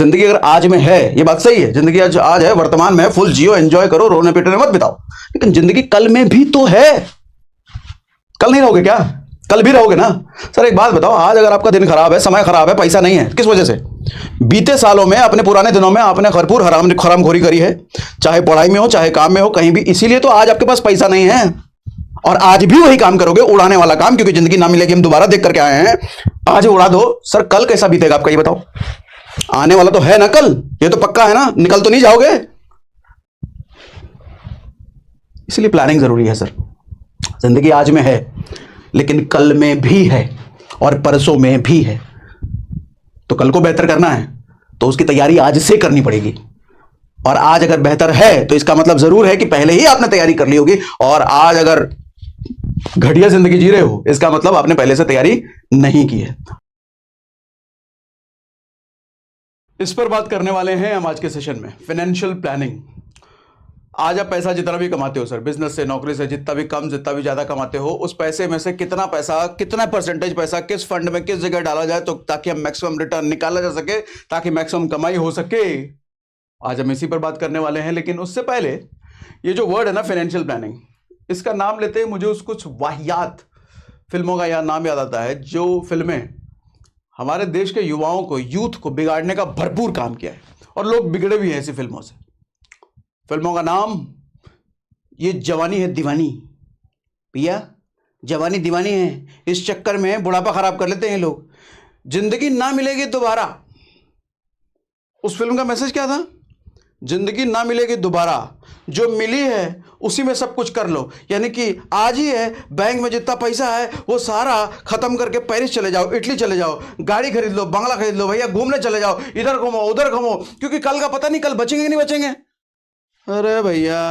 जिंदगी अगर आज में है, ये बात सही है, जिंदगी आज है, वर्तमान में है, फुल जियो, एंजॉय करो, रोने पीटने मत बिताओ। लेकिन जिंदगी कल में भी तो है। कल नहीं रहोगे क्या? कल भी रहोगे ना। सर एक बात बताओ, आज अगर आपका दिन खराब है, समय खराब है, पैसा नहीं है, किस वजह से? बीते सालों में, अपने पुराने दिनों में आपने भरपूर हरामखोरी करी है, चाहे पढ़ाई में हो, चाहे काम में हो, कहीं भी। इसीलिए तो आज आपके पास पैसा नहीं है। और आज भी वही काम करोगे, उड़ाने वाला काम, क्योंकि जिंदगी ना मिलेगी, हम दोबारा देख करके आए हैं। आज उड़ा दो। सर कल कैसा बीतेगा आपका, ये बताओ। आने वाला तो है ना कल, ये तो पक्का है ना, निकल तो नहीं जाओगे। इसलिए प्लानिंग जरूरी है सर। जिंदगी आज में है, लेकिन कल में भी है और परसों में भी है। तो कल को बेहतर करना है तो उसकी तैयारी आज से करनी पड़ेगी। और आज अगर बेहतर है तो इसका मतलब जरूर है कि पहले ही आपने तैयारी कर ली होगी। और आज अगर घटिया जिंदगी जी रहे हो, इसका मतलब आपने पहले से तैयारी नहीं की है। इस पर बात करने वाले हैं हम आज के सेशन में, फाइनेंशियल प्लानिंग। आज आप पैसा जितना भी कमाते हो सर, बिजनेस से, नौकरी से, जितना भी कम, जितना भी ज्यादा कमाते हो, उस पैसे में से कितना पैसा, कितना परसेंटेज पैसा किस फंड में, किस जगह डाला जाए तो ताकि हम मैक्सिमम रिटर्न निकाला जा सके, ताकि मैक्सिमम कमाई हो सके। आज हम इसी पर बात करने वाले हैं। लेकिन उससे पहले ये जो वर्ड है ना, फाइनेंशियल प्लानिंग, इसका नाम लेते ही मुझे उस कुछ वाहियात फिल्मों का नाम याद आता है, जो फिल्में हमारे देश के युवाओं को, यूथ को बिगाड़ने का भरपूर काम किया है। और लोग बिगड़े भी हैं ऐसी फिल्मों से। फिल्मों का नाम, ये जवानी है दीवानी। भैया जवानी दीवानी है, इस चक्कर में बुढ़ापा खराब कर लेते हैं लोग। जिंदगी ना मिलेगी दोबारा। उस फिल्म का मैसेज क्या था? जिंदगी ना मिलेगी दोबारा, जो मिली है उसी में सब कुछ कर लो। यानी कि आज ही है, बैंक में जितना पैसा है वो सारा खत्म करके पेरिस चले जाओ, इटली चले जाओ, गाड़ी खरीद लो, बंगला खरीद लो, भैया घूमने चले जाओ, इधर घूमो उधर घूमो, क्योंकि कल का पता नहीं कल बचेंगे नहीं बचेंगे। अरे भैया,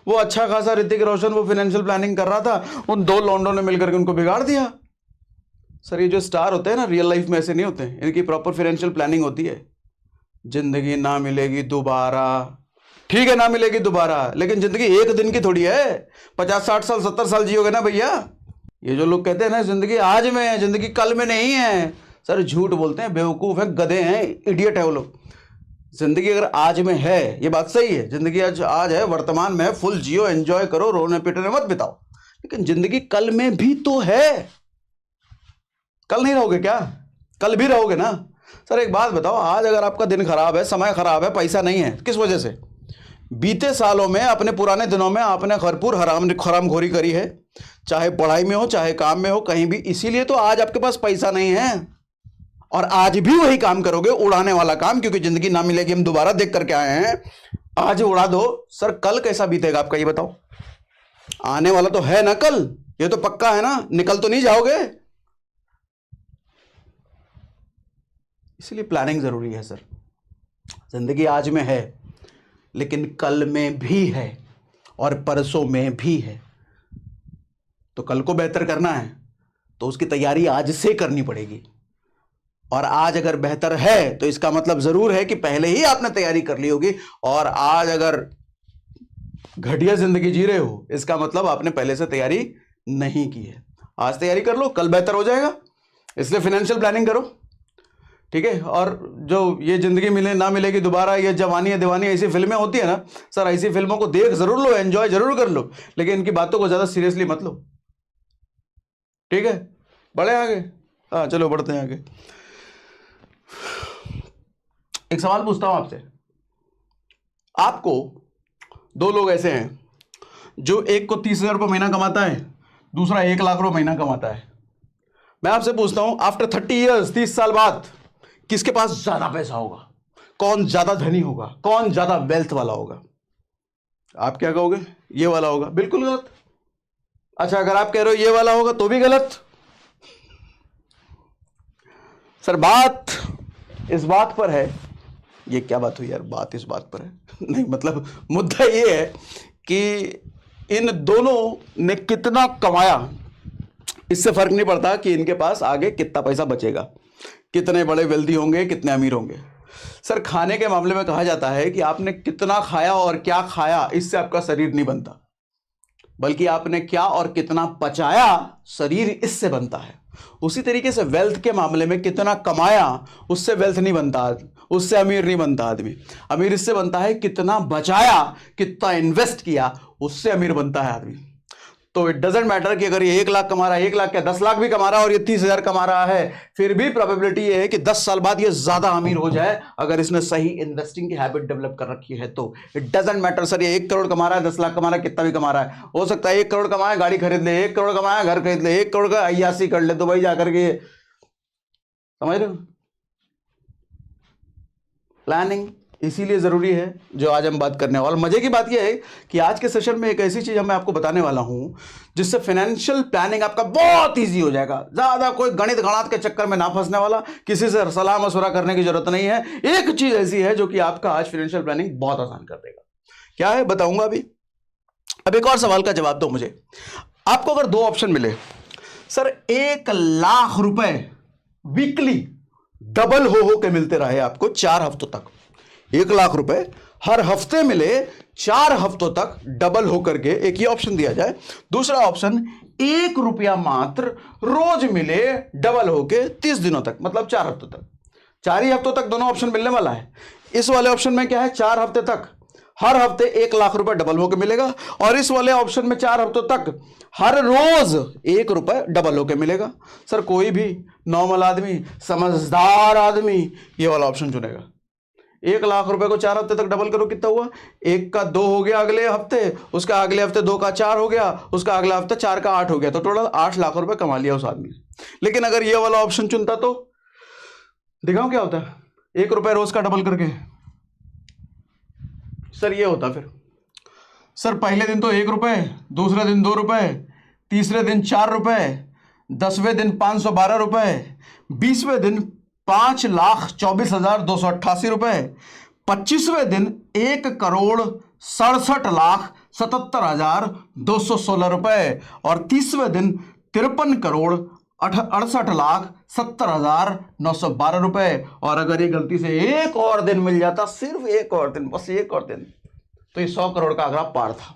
वो अच्छा खासा ऋतिक रोशन वो फाइनेंशियल प्लानिंग कर रहा था, उन दो लौंडों ने मिलकर के उनको बिगाड़ दिया। सर ये जो स्टार होते हैं ना, रियल लाइफ में ऐसे नहीं होते, इनकी प्रॉपर फाइनेंशियल प्लानिंग होती है। जिंदगी ना मिलेगी दोबारा, ठीक है ना मिलेगी दोबारा, लेकिन जिंदगी एक दिन की थोड़ी है। 50-60 साल 70 साल जियोगे ना भैया। ये जो लोग कहते हैं ना जिंदगी आज में है, जिंदगी कल में नहीं है, सर झूठ बोलते हैं, बेवकूफ हैं, गधे हैं, इडियट है वो लोग। जिंदगी अगर आज में है, ये बात सही है, जिंदगी आज है, वर्तमान में है, फुल जियो, एंजॉय करो, रोने पीटने मत बिताओ। लेकिन जिंदगी कल में भी तो है। कल नहीं रहोगे क्या? कल भी रहोगे ना। सर एक बात बताओ, आज अगर आपका दिन खराब है, समय खराब है, पैसा नहीं है, किस वजह से? बीते सालों में, अपने पुराने दिनों में आपने भरपूर हरामखोरी करी है, चाहे पढ़ाई में हो, चाहे काम में हो, कहीं भी। इसीलिए तो आज आपके पास पैसा नहीं है। और आज भी वही काम करोगे, उड़ाने वाला काम, क्योंकि जिंदगी ना मिलेगी, हम दोबारा देख करके आए हैं। आज उड़ा दो। सर कल कैसा बीतेगा आपका, ये बताओ। आने वाला तो है ना कल, ये तो पक्का है ना, निकल तो नहीं जाओगे। इसलिए प्लानिंग जरूरी है सर। जिंदगी आज में है, लेकिन कल में भी है और परसों में भी है। तो कल को बेहतर करना है तो उसकी तैयारी आज से करनी पड़ेगी। और आज अगर बेहतर है तो इसका मतलब जरूर है कि पहले ही आपने तैयारी कर ली होगी। और आज अगर घटिया जिंदगी जी रहे हो, इसका मतलब आपने पहले से तैयारी नहीं की है। आज तैयारी कर लो, कल बेहतर हो जाएगा। इसलिए फाइनेंशियल प्लानिंग करो, ठीक है। और जो ये जिंदगी मिले ना मिलेगी दोबारा, ये जवानी है दीवानी, ऐसी फिल्में होती है ना सर, ऐसी फिल्मों को देख जरूर लो, एंजॉय जरूर कर लो, लेकिन इनकी बातों को ज्यादा सीरियसली मत लो, ठीक है। बढ़े आगे? हाँ चलो बढ़ते हैं आगे। एक सवाल पूछता हूं आपसे। आपको दो लोग ऐसे हैं, जो एक को 30,000 रुपये महीना कमाता है, दूसरा 1 लाख रुपये महीना कमाता है। मैं आपसे पूछता हूं, आफ्टर 30 ईयर्स, 30 साल बाद, किसके पास ज्यादा पैसा होगा? कौन ज्यादा धनी होगा? कौन ज्यादा वेल्थ वाला होगा? आप क्या कहोगे? ये वाला होगा। बिल्कुल गलत। अच्छा, अगर आप कह रहे हो ये वाला होगा तो भी गलत। सर बात इस बात पर है, ये क्या बात हुई यार, बात इस बात पर है नहीं, मतलब मुद्दा ये है कि इन दोनों ने कितना कमाया, इससे फर्क नहीं पड़ता कि इनके पास आगे कितना पैसा बचेगा, कितने बड़े वेल्दी होंगे, कितने अमीर होंगे। सर खाने के मामले में कहा जाता है कि आपने कितना खाया और क्या खाया, इससे आपका शरीर नहीं बनता। बल्कि आपने क्या और कितना बचाया, शरीर इससे बनता है। उसी तरीके से वेल्थ के मामले में कितना कमाया उससे वेल्थ नहीं बनता, उससे अमीर नहीं बनता आदमी। अमीर इससे बनता है कितना बचाया, कितना इन्वेस्ट किया, उससे अमीर बनता है आदमी। तो इट डजेंट मैटर कि अगर ये 1 लाख कमा रहा है, 1 लाख क्या 10 लाख भी कमा रहा है और ये 30,000 कमा रहा है, फिर भी प्रोबेबिलिटी ये है कि 10 साल बाद ये ज्यादा अमीर हो जाए अगर इसने सही इन्वेस्टिंग की हैबिट डेवलप कर रखी है तो। इट डजेंट मैटर सर ये 1 करोड़ कमा रहा है, 10 लाख कमा रहा है, कितना भी कमा रहा है। हो सकता है 1 करोड़ कमाए गाड़ी खरीद ले, 1 करोड़ कमाए घर खरीद ले, 1 करोड़ का अय्यासी कर ले दुबई जाकर के। समझ रहे हो? प्लानिंग इसीलिए जरूरी है जो आज हम बात करने वाले। मजे की बात यह है कि आज के सेशन में एक ऐसी चीज मैं आपको बताने वाला हूं जिससे फाइनेंशियल प्लानिंग आपका बहुत इजी हो जाएगा। ज्यादा कोई गणित गणात के चक्कर में ना फंसने वाला, किसी से सलाह मशवरा करने की जरूरत नहीं है। एक चीज ऐसी है जो कि आपका आज फाइनेंशियल प्लानिंग बहुत आसान कर देगा। क्या है बताऊंगा अभी। अब एक और सवाल का जवाब दो मुझे। आपको अगर 2 ऑप्शन मिले, सर 1 लाख रुपए वीकली डबल हो के मिलते रहे आपको 4 हफ्तों तक, 1 लाख रुपए हर हफ्ते मिले 4 हफ्तों तक डबल होकर के, एक ही ऑप्शन दिया जाए। दूसरा ऑप्शन 1 रुपया मात्र रोज मिले डबल होके 30 दिनों तक, मतलब 4 हफ्तों तक। 4 ही हफ्तों तक दोनों ऑप्शन मिलने वाला है। इस वाले ऑप्शन में क्या है, 4 हफ्ते तक हर हफ्ते 1 लाख रुपए डबल होके मिलेगा, और इस वाले ऑप्शन में 4 हफ्तों तक हर रोज 1 रुपए डबल होके मिलेगा। सर कोई भी नॉर्मल आदमी, समझदार आदमी ये वाला ऑप्शन चुनेगा। 1 लाख रुपए को 4 हफ्ते तक डबल करो, कितना हुआ? 1 का 2 हो गया अगले हफ्ते, उसका अगले हफ्ते 2 का 4 हो गया, उसका अगले हफ्ते 4 का 8 हो गया, तो टोटल 8 लाख रुपए कमा लिया उस आदमी ने। लेकिन अगर ये वाला ऑप्शन चुनता तो दिखाओ क्या होता है, 1 रुपए रोज का डबल करके। सर ये होता फिर, सर पहले दिन तो 1 रुपए, दूसरे दिन 2 रुपए, तीसरे दिन 4 रुपए, 10वें दिन 512 रुपए, 20वें दिन 5,24,288 रुपए, 25वें दिन 1,67,77,216 रुपए, और 30वें दिन 53,68,70,912 रुपए। और अगर ये गलती से एक और दिन मिल जाता, सिर्फ एक और दिन, बस एक और दिन, तो ये 100 करोड़ का आंकड़ा पार था।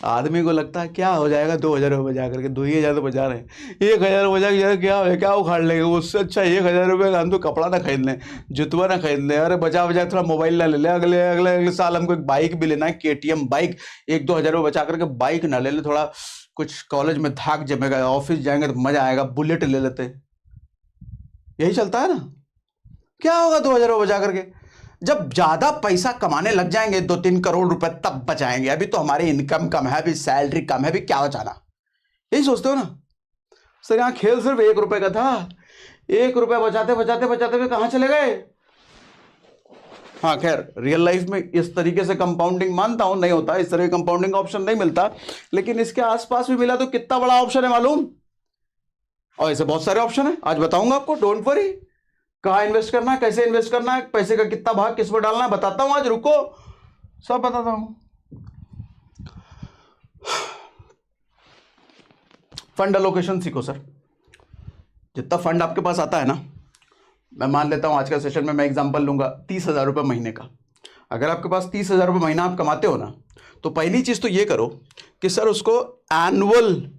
आदमी को लगता है क्या हो जाएगा 2,000 रुपये बचा करके, 2,000 तो बचा रहे हैं, 1,000 बचा के क्या उखाड़ लेंगे, उससे अच्छा 1,000 रुपये का हम तो कपड़ा ना खरीद लें, जुतवा ना खरीद लें, अरे बचा थोड़ा मोबाइल ना ले लें, अगले अगले अगले साल हमको एक बाइक भी लेना है, KTM बाइक, 1-2 हज़ार रुपये बचा करके बाइक ना ले लें, थोड़ा कुछ कॉलेज में धाक जमेगा, ऑफिस जाएंगे तो मजा आएगा, बुलेट ले लेते। यही चलता है ना। क्या होगा 2,000 रुपये बचा करके? जब ज्यादा पैसा कमाने लग जाएंगे 2-3 करोड़ रुपए तब बचाएंगे। अभी तो हमारी इनकम कम है, अभी सैलरी कम है, अभी क्या बचाना, यही सोचते हो ना। सर यहां खेल सिर्फ 1 रुपए का था, 1 रुपया बचाते बचाते बचाते हुए कहां चले गए। हाँ खैर रियल लाइफ में इस तरीके से कंपाउंडिंग मानता हूं नहीं होता, इस तरह का कंपाउंडिंग ऑप्शन नहीं मिलता, लेकिन इसके आसपास भी मिला तो कितना बड़ा ऑप्शन है मालूम। और ऐसे बहुत सारे ऑप्शन है, आज बताऊंगा आपको, डोंट वरी। कहाँ इन्वेस्ट करना है, कैसे इन्वेस्ट करना है, पैसे का कितना भाग किस पर डालना है, बताता हूं आज, रुको सब बताता हूं। फंड एलोकेशन सीखो सर। जितना फंड आपके पास आता है ना, मैं मान लेता हूं आज का सेशन में मैं एग्जांपल लूंगा 30,000 रुपये महीने का। अगर आपके पास 30,000 रुपये महीना आप कमाते हो ना, तो पहली चीज तो ये करो कि सर उसको एनुअल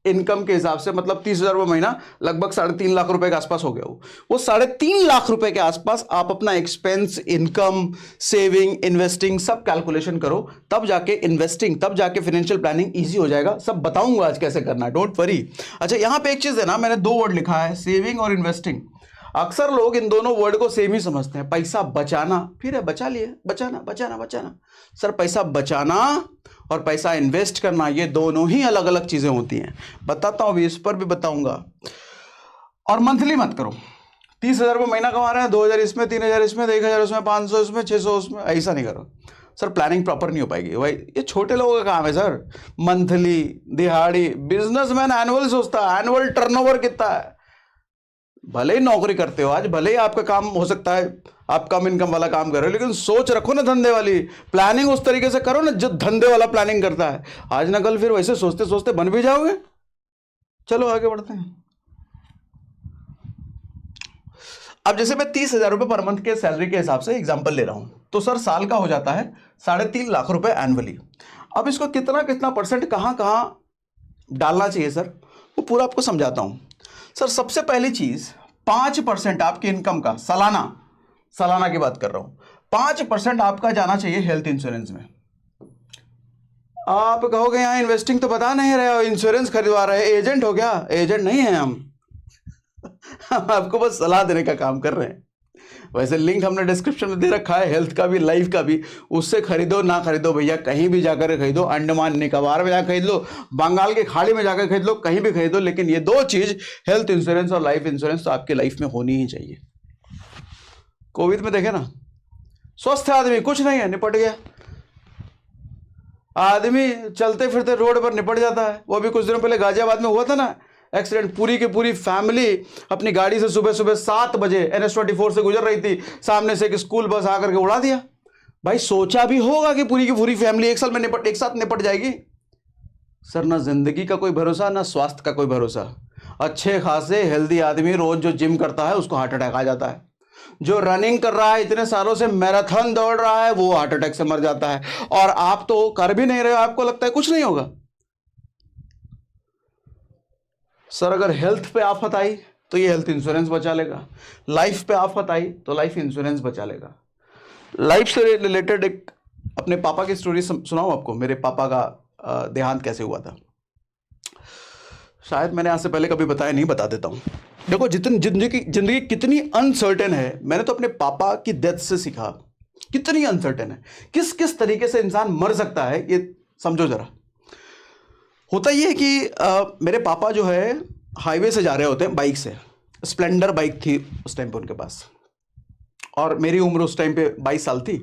इनकम के हिसाब से, मतलब 30,000 रुपये महीना लगभग 3.5 लाख रुपए के आसपास हो गया वो 3.5 लाख रुपए के आसपास आप अपना एक्सपेंस, इनकम, सेविंग, इन्वेस्टिंग सब कैलकुलेशन करो, तब जाके इन्वेस्टिंग, तब जाके फाइनेंशियल प्लानिंग इजी हो जाएगा। सब बताऊंगा आज कैसे करना है, डोंट वरी। अच्छा यहां पे एक चीज है ना, मैंने 2 वर्ड लिखा है, सेविंग और इन्वेस्टिंग। अक्सर लोग इन दोनों वर्ड को सेम ही समझते हैं। पैसा बचाना, फिर है बचा लिए, बचाना बचाना बचाना। सर पैसा बचाना और पैसा इन्वेस्ट करना ये दोनों ही अलग अलग चीजें होती हैं, बताता हूं, अभी इस पर भी बताऊंगा। और मंथली मत करो, 30,000 रुपये महीना कमा रहे हैं, 2,000 इसमें, 3,000 इसमें, 1,000 उसमें, 500 इसमें, 600 उसमें, ऐसा नहीं करो सर, प्लानिंग प्रॉपर नहीं हो पाएगी भाई। ये छोटे लोगों का काम है सर, मंथली, दिहाड़ी। बिजनेसमैन एनुअल सोचता है, एनुअल टर्नओवर कितना है। भले ही नौकरी करते हो आज, भले ही आपका काम हो सकता है आप कम इनकम वाला काम कर रहे हो, लेकिन सोच रखो ना धंधे वाली, प्लानिंग उस तरीके से करो ना जो धंधे वाला प्लानिंग करता है। आज ना कल फिर वैसे सोचते सोचते बन भी जाओगे। चलो आगे बढ़ते हैं। अब जैसे मैं 30,000 रुपये पर मंथ के सैलरी के हिसाब से एग्जाम्पल ले रहा हूं, तो सर साल का हो जाता है 3.5 लाख रुपए एनुअली। अब इसको कितना कितना परसेंट कहाँ कहाँ डालना चाहिए सर, वो पूरा आपको समझाता हूं। सर सबसे पहली चीज 5% आपकी इनकम का सालाना की बात कर रहा हूं, 5% आपका जाना चाहिए हेल्थ इंश्योरेंस में। आप कहोगे यहाँ इन्वेस्टिंग तो बता नहीं रहे हो, इंश्योरेंस खरीदवा रहे, एजेंट हो गया? एजेंट नहीं है हम हम आपको बस सलाह देने का काम कर रहे हैं। वैसे लिंक हमने डिस्क्रिप्शन में दे रखा है, हेल्थ का भी लाइफ का भी, उससे खरीदो ना खरीदो भैया, कहीं भी जाकर खरीदो, अंडमान निकोबार में जाकर खरीद लो, बंगाल के खाड़ी में जाकर खरीद लो, कहीं भी खरीदो, लेकिन ये दो चीज हेल्थ इंश्योरेंस और लाइफ इंश्योरेंस तो आपकी लाइफ में होनी ही चाहिए। कोविड में देखे ना, स्वस्थ आदमी कुछ नहीं है, निपट गया। आदमी चलते फिरते रोड पर निपट जाता है। वो भी कुछ दिनों पहले गाजियाबाद में हुआ था ना एक्सीडेंट, पूरी की पूरी फैमिली अपनी गाड़ी से सुबह सुबह 7 बजे NH24 से गुजर रही थी, सामने से एक स्कूल बस आकर के उड़ा दिया। भाई सोचा भी होगा कि पूरी की पूरी फैमिली एक साथ निपट जाएगी? सर ना जिंदगी का कोई भरोसा, ना स्वास्थ्य का कोई भरोसा। अच्छे खासे हेल्दी आदमी रोज जो जिम करता है उसको हार्ट अटैक आ जाता है, जो रनिंग कर रहा है इतने सालों से मैराथन दौड़ रहा है वो हार्ट अटैक से मर जाता है, और आप तो कर भी नहीं रहे हो, आपको लगता है कुछ नहीं होगा। सर अगर हेल्थ पे आफत आई तो ये हेल्थ इंश्योरेंस बचा लेगा, लाइफ पे आफत आई तो लाइफ इंश्योरेंस बचा लेगा। लाइफ से रिलेटेड एक अपने पापा की स्टोरी सुनाऊं आपको। मेरे पापा का देहांत कैसे हुआ था, शायद मैंने आज से पहले कभी बताया नहीं, बता देता हूं। देखो जितनी जिंदगी कितनी अनसर्टेन है, मैंने तो अपने पापा की डेथ से सीखा कितनी अनसर्टेन है, किस किस तरीके से इंसान मर सकता है, ये समझो जरा। होता ये है कि मेरे पापा जो है हाईवे से जा रहे होते हैं बाइक से, स्प्लेंडर बाइक थी उस टाइम पे उनके पास, और मेरी उम्र उस टाइम पे 22 साल थी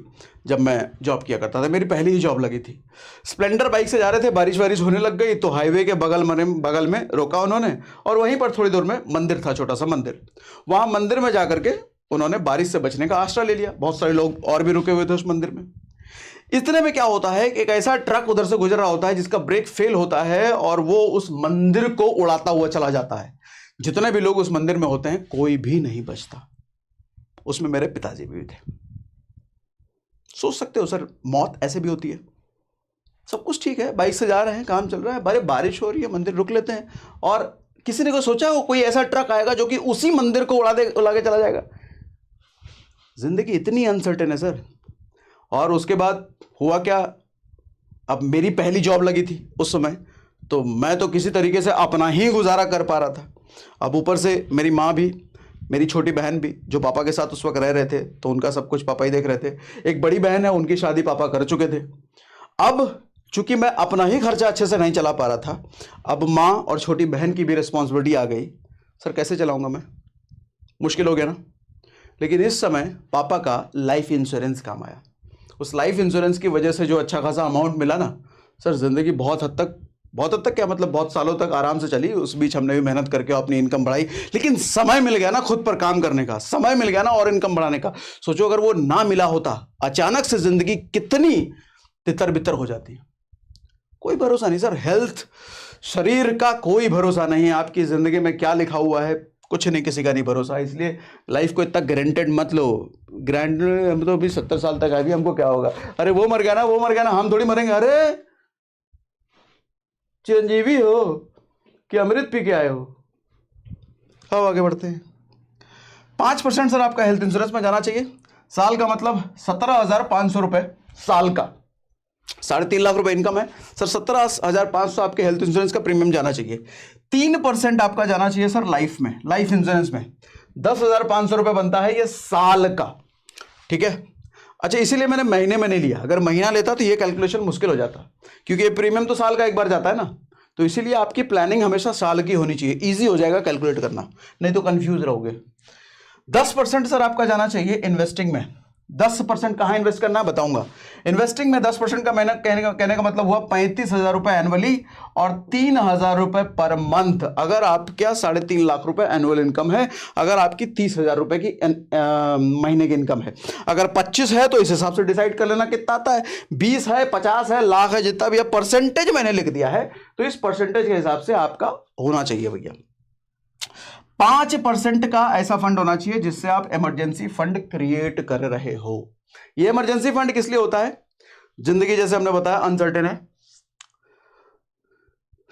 जब मैं जॉब किया करता था, मेरी पहली ही जॉब लगी थी। स्प्लेंडर बाइक से जा रहे थे, बारिश होने लग गई तो हाईवे के बगल में रोका उन्होंने, और वहीं पर थोड़ी दूर में मंदिर था, छोटा सा मंदिर। वहाँ मंदिर में जाकर के उन्होंने बारिश से बचने का आश्रय ले लिया। बहुत सारे लोग और भी रुके हुए थे उस मंदिर में। इतने में क्या होता है कि एक ऐसा ट्रक उधर से गुजर रहा होता है जिसका ब्रेक फेल होता है और वो उस मंदिर को उड़ाता हुआ चला जाता है। जितने भी लोग उस मंदिर में होते हैं कोई भी नहीं बचता, उसमें मेरे पिताजी भी थे। सोच सकते हो सर, मौत ऐसे भी होती है। सब कुछ ठीक है, बाइक से जा रहे हैं, काम चल रहा है, बारे बारिश हो रही है, मंदिर रुक लेते हैं, और किसी ने को सोचा हो कोई ऐसा ट्रक आएगा जो कि उसी मंदिर को उड़ा के चला जाएगा। जिंदगी इतनी अनसर्टेन है सर। और उसके बाद हुआ क्या, अब मेरी पहली जॉब लगी थी उस समय, तो मैं तो किसी तरीके से अपना ही गुजारा कर पा रहा था। अब ऊपर से मेरी माँ भी, मेरी छोटी बहन भी जो पापा के साथ उस वक्त रह रहे थे, तो उनका सब कुछ पापा ही देख रहे थे। एक बड़ी बहन है, उनकी शादी पापा कर चुके थे। अब चूंकि मैं अपना ही खर्चा अच्छे से नहीं चला पा रहा था, अब माँ और छोटी बहन की भी रिस्पॉन्सिबिलिटी आ गई। सर कैसे चलाऊंगा मैं, मुश्किल हो गया ना। लेकिन इस समय पापा का लाइफ इंश्योरेंस काम आया। उस लाइफ इंश्योरेंस की वजह से जो अच्छा खासा अमाउंट मिला ना सर, जिंदगी बहुत हद तक क्या मतलब बहुत सालों तक आराम से चली। उस बीच हमने भी मेहनत करके अपनी इनकम बढ़ाई, लेकिन समय मिल गया ना खुद पर काम करने का, समय मिल गया ना और इनकम बढ़ाने का। सोचो अगर वो ना मिला होता, अचानक से जिंदगी कितनी तितर बितर हो जाती। कोई भरोसा नहीं सर, हेल्थ शरीर का कोई भरोसा नहीं है। आपकी जिंदगी में क्या लिखा हुआ है कुछ नहीं, किसी का नहीं भरोसा। इसलिए लाइफ को इतना ग्रांटेड मत लो। ग्रांटेड, हम तो अभी 70 साल तक आए भी, हमको क्या होगा, अरे वो मर गया ना, हम थोड़ी मरेंगे। अरे चिरंजीवी हो कि अमृत पी के आए हो। अब आगे बढ़ते हैं। 5% सर आपका हेल्थ इंश्योरेंस में जाना चाहिए। साल का मतलब 17,500 रुपए साल का, 3.5 लाख रुपए इनकम है सर, 17,500 आपके हेल्थ इंश्योरेंस का प्रीमियम जाना चाहिए। 3% आपका जाना चाहिए सर लाइफ में, लाइफ इंश्योरेंस में 10,500 रुपए बनता है ये साल का, ठीक है। अच्छा इसीलिए मैंने महीने में नहीं लिया, अगर महीना लेता तो ये कैलकुलेशन मुश्किल हो जाता, क्योंकि ये प्रीमियम तो साल का एक बार जाता है ना। तो इसीलिए आपकी प्लानिंग हमेशा साल की होनी चाहिए, इजी हो जाएगा कैलकुलेट करना, नहीं तो कंफ्यूज रहोगे। 10% सर आपका जाना चाहिए इन्वेस्टिंग में। 10% कहां इन्वेस्ट करना है बताऊंगा। इन्वेस्टिंग में 10% का महीना कहने का मतलब हुआ 35,000 रुपए एनुअली और 3,000 रुपए पर मंथ। अगर आपका 3.5 लाख रुपए एनुअल इनकम है, अगर आपकी 30,000 रुपए की महीने की इनकम है, अगर 25 है तो इस हिसाब से डिसाइड कर लेना कितना आता है, 20 है, 50 है, लाख है, जितना भी है, परसेंटेज मैंने लिख दिया है, तो इस परसेंटेज के हिसाब से आपका होना चाहिए भैया। 5% का ऐसा फंड होना चाहिए जिससे आप इमरजेंसी फंड क्रिएट कर रहे हो। ये इमरजेंसी फंड किस लिए होता है? जिंदगी जैसे हमने बताया अनसर्टेन है,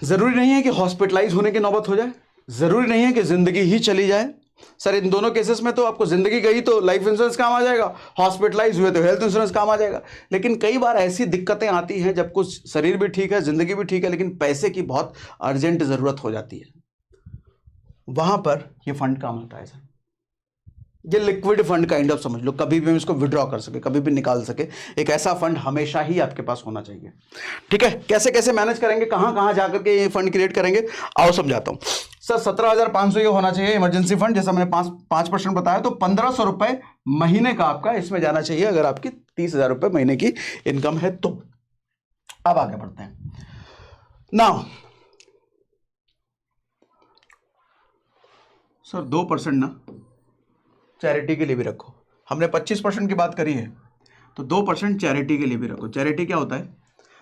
जरूरी नहीं है कि हॉस्पिटलाइज होने की नौबत हो जाए, जरूरी नहीं है कि जिंदगी ही चली जाए। सर इन दोनों केसेस में तो आपको जिंदगी गई तो लाइफ इंश्योरेंस काम आ जाएगा, हॉस्पिटलाइज हुए तो हेल्थ इंश्योरेंस काम आ जाएगा। लेकिन कई बार ऐसी दिक्कतें आती हैं जब कुछ शरीर भी ठीक है, जिंदगी भी ठीक है, लेकिन पैसे की बहुत अर्जेंट जरूरत हो जाती है, वहां पर ये फंड काम आता है। सर ये लिक्विड फंड काइंड ऑफ समझ लो, कभी भी हम इसको विड्रॉ कर सके, कभी भी निकाल सके, एक ऐसा फंड हमेशा ही आपके पास होना चाहिए। ठीक है, कैसे कैसे मैनेज करेंगे, कहां कहां जाकर के ये फंड क्रिएट करेंगे, आओ समझाता हूं। सर 17,500 ये होना चाहिए इमरजेंसी फंड, जैसा मैंने 5% बताया, तो 1,500 रुपए महीने का आपका इसमें जाना चाहिए अगर आपकी 30,000 रुपए महीने की इनकम है तो। अब आगे बढ़ते हैं। नाउ सर 2% ना चैरिटी के लिए भी रखो। हमने 25% की बात करी है, तो 2% चैरिटी के लिए भी रखो। चैरिटी क्या होता है?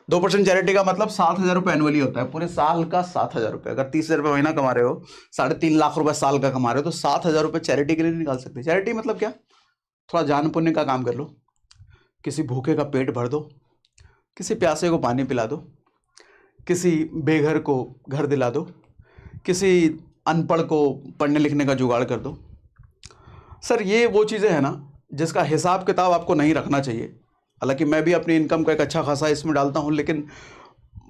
2% चैरिटी का मतलब 7,000 रुपये एनुअली होता है, पूरे साल का 7,000 रुपये। अगर 30,000 रुपये महीना कमा रहे हो, 3.5 लाख रुपए साल का कमा रहे हो, तो 7,000 रुपये चैरिटी के लिए निकाल सकते हैं। चैरिटी मतलब क्या? थोड़ा जान पुण्य का काम कर लो, किसी भूखे का पेट भर दो, किसी प्यासे को पानी पिला दो, किसी बेघर को घर दिला दो, किसी अनपढ़ को पढ़ने लिखने का जुगाड़ कर दो। सर ये वो चीज़ें हैं ना जिसका हिसाब किताब आपको नहीं रखना चाहिए। हालांकि मैं भी अपनी इनकम का एक अच्छा खासा इसमें डालता हूं, लेकिन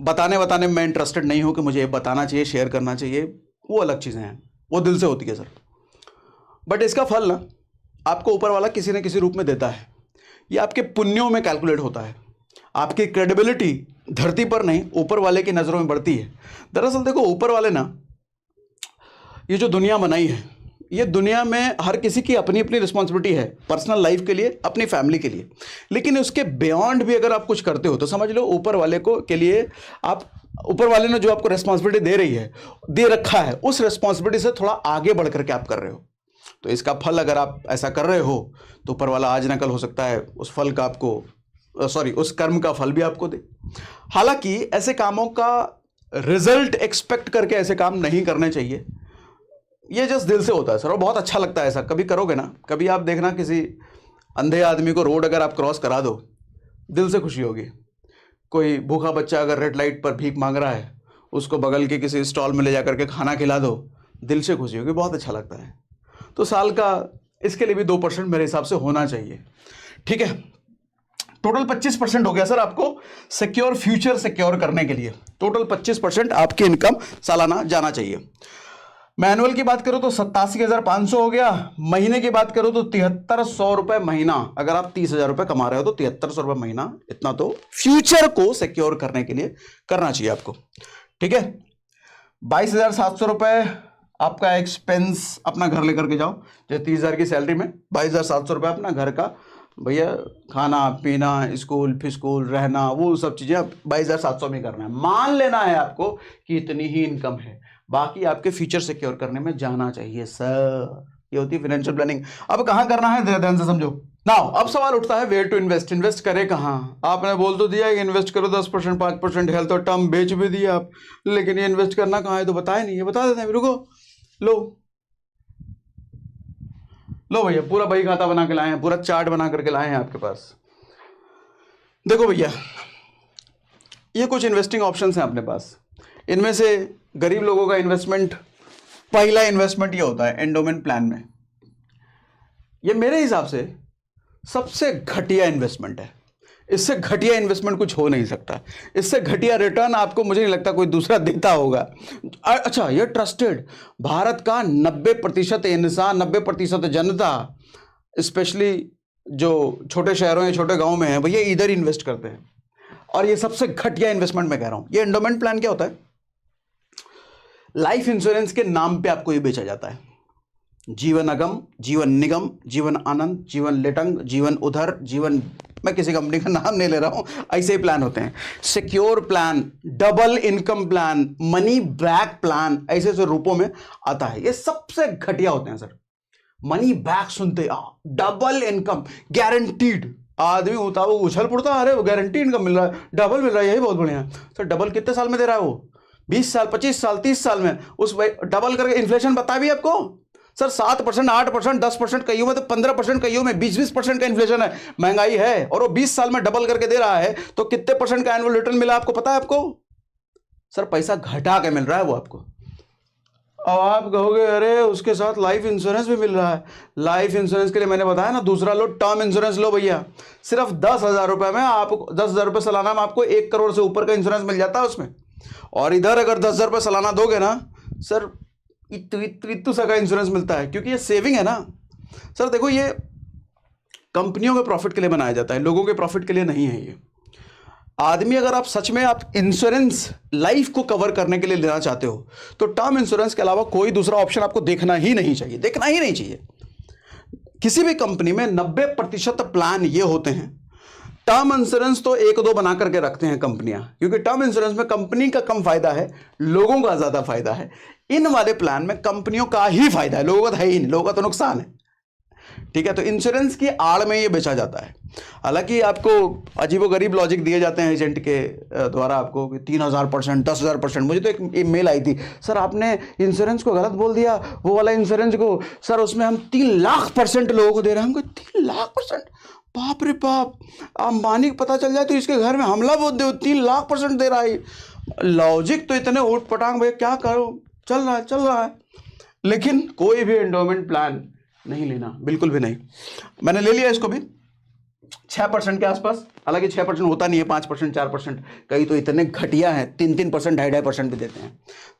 बताने में मैं इंटरेस्टेड नहीं हूं कि मुझे ये बताना चाहिए, शेयर करना चाहिए, वो अलग चीज़ें हैं, वो दिल से होती है सर। बट इसका फल ना आपको ऊपर वाला किसी न किसी रूप में देता है। ये आपके पुण्यों में कैलकुलेट होता है। आपकी क्रेडिबिलिटी धरती पर नहीं ऊपर वाले की नज़रों में बढ़ती है। दरअसल देखो, ऊपर वाले ना ये जो दुनिया बनाई है, ये दुनिया में हर किसी की अपनी अपनी रिस्पॉन्सिबिलिटी है, पर्सनल लाइफ के लिए, अपनी फैमिली के लिए। लेकिन उसके बियॉन्ड भी अगर आप कुछ करते हो तो समझ लो ऊपर वाले को के लिए आप, ऊपर वाले ने जो आपको रिस्पॉन्सिबिलिटी दे रही है, दे रखा है, उस रिस्पॉन्सिबिलिटी से थोड़ा आगे बढ़ करके आप कर रहे हो। तो इसका फल अगर आप ऐसा कर रहे हो तो ऊपर वाला आज ना कल हो सकता है उस फल का आपको, उस कर्म का फल भी आपको दे। हालांकि ऐसे कामों का रिजल्ट एक्सपेक्ट करके ऐसे काम नहीं करने चाहिए। ये जस्ट दिल से होता है सर, और बहुत अच्छा लगता है ऐसा। कभी करोगे ना, कभी आप देखना किसी अंधे आदमी को रोड अगर आप क्रॉस करा दो, दिल से खुशी होगी। कोई भूखा बच्चा अगर रेड लाइट पर भीख मांग रहा है, उसको बगल के किसी स्टॉल में ले जाकर के खाना खिला दो, दिल से खुशी होगी, बहुत अच्छा लगता है। तो साल का इसके लिए भी 2% मेरे हिसाब से होना चाहिए। ठीक है, टोटल 25% हो गया सर आपको सिक्योर फ्यूचर सिक्योर करने के लिए। टोटल 25% आपकी इनकम सालाना जाना चाहिए। मैनुअल की बात करो तो 87,500 हो गया। महीने की बात करो तो 7,300 रुपए महीना। अगर आप 30,000 रुपए कमा रहे हो तो 7,300 रुपए महीना, इतना तो फ्यूचर को सिक्योर करने के लिए करना चाहिए आपको। ठीक है, 22,700 रुपए आपका एक्सपेंस अपना घर लेकर के जाओ। जैसे 30,000 की सैलरी में 22,700 रुपये अपना घर का, भैया खाना पीना, स्कूल फिस्कूल रहना, वो सब चीज़ें आप 22,700 में करना है। मान लेना है आपको कि इतनी ही इनकम है, बाकी आपके फ्यूचर सिक्योर करने में जाना चाहिए सर। ये होती है फाइनेंशियल प्लानिंग। अब कहाँ करना है ध्यान से समझो। नाउ अब सवाल उठता है वेयर टू इन्वेस्ट। इन्वेस्ट करें कहाँ? आपने बोल तो दिया कि इन्वेस्ट करो 10%, 5%, हेल्थ और टर्म बेच भी दिया आप, लेकिन ये इन्वेस्ट करना कहाँ है तो बताया नहीं। ये बता देते हैं, रुको, लो भैया पूरा बही खाता बना के लाए हैं, पूरा चार्ट बना करके लाए हैं आपके पास। देखो भैया, ये कुछ इन्वेस्टिंग ऑप्शंस हैं अपने पास। इनमें से गरीब लोगों का इन्वेस्टमेंट, पहला इन्वेस्टमेंट ये होता है एंडोमेंट प्लान में। ये मेरे हिसाब से सबसे घटिया इन्वेस्टमेंट है। इससे घटिया इन्वेस्टमेंट कुछ हो नहीं सकता। इससे घटिया रिटर्न आपको, मुझे नहीं लगता कोई दूसरा देता होगा। अच्छा, ये ट्रस्टेड, भारत का 90% इंसान, 90% जनता, स्पेशली जो छोटे शहरों या छोटे गांव में है, भैया इधर इन्वेस्ट करते हैं। और ये सबसे घटिया इन्वेस्टमेंट मैं कह रहा हूं। ये एंडोमेंट प्लान क्या होता है? लाइफ इंश्योरेंस के नाम पे आपको ये बेचा जाता है। जीवन अगम, जीवन निगम, जीवन आनंद, जीवन लेटंग, जीवन उधर, जीवन, मैं किसी कंपनी का नाम नहीं ले रहा हूं, ऐसे ही प्लान होते हैं। Secure plan, double income plan, money back plan, ऐसे ऐसे रूपों में आता है। ये सबसे घटिया होते हैं सर। मनी बैक सुनते, डबल इनकम गारंटीड, आदमी होता वो उछल पड़ता, अरे वो गारंटी इनकम मिल रहा है, डबल मिल रहा है, यही बहुत बढ़िया है सर। डबल कितने साल में दे रहा है वो? 20 साल, 25 साल, 30 साल में। उस डबल करके इन्फ्लेशन बता भी आपको, सर 7%, 8%, 10%, कईयों में तो 15%, कईयों में 20% का इन्फ्लेशन है, महंगाई है, और वो 20 साल में डबल करके दे रहा है, तो कितने % का एनुअल रिटर्न मिला आपको पता है आपको? सर पैसा घटा के मिल रहा है वो आपको। अब आप कहोगे अरे उसके साथ लाइफ इंश्योरेंस भी मिल रहा है। लाइफ इंश्योरेंस के लिए मैंने बताया ना, दूसरा लो, टर्म इंश्योरेंस लो भैया, सिर्फ 10,000 रुपए में आपको 10,000 रुपए सालाना में आपको 1 करोड़ से ऊपर का इंश्योरेंस मिल जाता है उसमें। और इधर अगर 10,000 रुपए सालाना दोगे ना सर, इतू सा का इंश्योरेंस मिलता है, क्योंकि ये सेविंग है ना। सर देखो, ये कंपनियों के प्रॉफिट के लिए बनाया जाता है, लोगों के प्रॉफिट के लिए नहीं है ये। आदमी, अगर आप सच में आप इंश्योरेंस लाइफ को कवर करने के लिए लेना चाहते हो, तो टर्म इंश्योरेंस के अलावा कोई दूसरा ऑप्शन आपको देखना ही नहीं चाहिए, देखना ही नहीं चाहिए। किसी भी कंपनी में 90% प्लान ये होते हैं। टर्म इंश्योरेंस तो 1-2 बना करके रखते हैं कंपनियां, क्योंकि टर्म इंश्योरेंस में कंपनी का कम फायदा है, लोगों का ज्यादा फायदा है। इन वाले प्लान में कंपनियों का ही फायदा है, लोगों का तो है ही नहीं, लोगों का तो नुकसान है। ठीक है, तो इंश्योरेंस की आड़ में ये बेचा जाता है। हालांकि आपको अजीबोगरीब लॉजिक दिए जाते हैं एजेंट के द्वारा आपको, 3,000%, 10,000%। मुझे तो एक मेल आई थी, सर आपने इंश्योरेंस को गलत बोल दिया, वो वाला इंश्योरेंस को सर उसमें हम 3,00,000% लोगों को दे रहे हैं। हमको 3,00,000%, बाप रे बाप, अंबानी को पता चल जाए तो इसके घर में हमला बोल दो, 3,00,000% दे रहा है। लॉजिक तो इतने ऊट पटांग, भैया क्या करो, चल रहा है। लेकिन कोई भी एंडोमेंट प्लान नहीं लेना, बिल्कुल भी नहीं। मैंने ले लिया इसको भी 6% के आसपास। हालांकि 6% होता नहीं है, 5%, 4%, कई तो इतने घटिया हैं 3%, 2.5% भी देते हैं।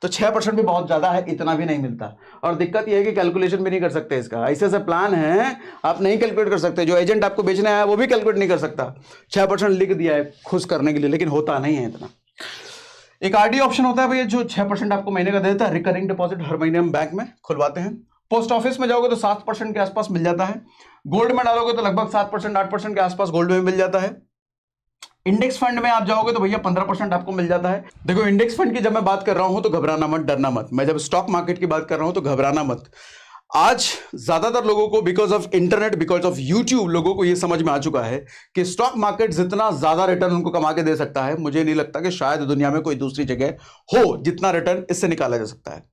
तो 6% भी बहुत ज्यादा है, इतना भी नहीं मिलता। और दिक्कत यह है कि कैलकुलेशन भी नहीं कर सकते इसका, ऐसे ऐसे प्लान है आप नहीं कैलकुलेट कर सकते। जो एजेंट आपको बेचने आया वो भी कैलकुलेट नहीं कर सकता। 6% लिख दिया है खुश करने के लिए, लेकिन होता नहीं है इतना। एक आरडी ऑप्शन होता है भैया, जो 6% आपको महीने का देता है। रिकरिंग डिपॉजिट हर महीने हम बैंक में खुलवाते हैं। पोस्ट ऑफिस में जाओगे तो 7% के आसपास मिल जाता है। गोल्ड में डालोगे तो लगभग 7%, 8% के आसपास गोल्ड में मिल जाता है। इंडेक्स फंड में आप जाओगे तो भैया 15% आपको मिल जाता है। देखो, इंडेक्स फंड की जब मैं बात कर रहा हूं तो घबराना मत, डरना मत। मैं जब स्टॉक मार्केट की बात कर रहा हूं तो घबराना मत। आज ज्यादातर लोगों को because of internet, because of YouTube, लोगों को यह समझ में आ चुका है कि स्टॉक मार्केट जितना ज्यादा रिटर्न उनको कमा के दे सकता है, मुझे नहीं लगता कि शायद दुनिया में कोई दूसरी जगह हो जितना रिटर्न इससे निकाला जा सकता है।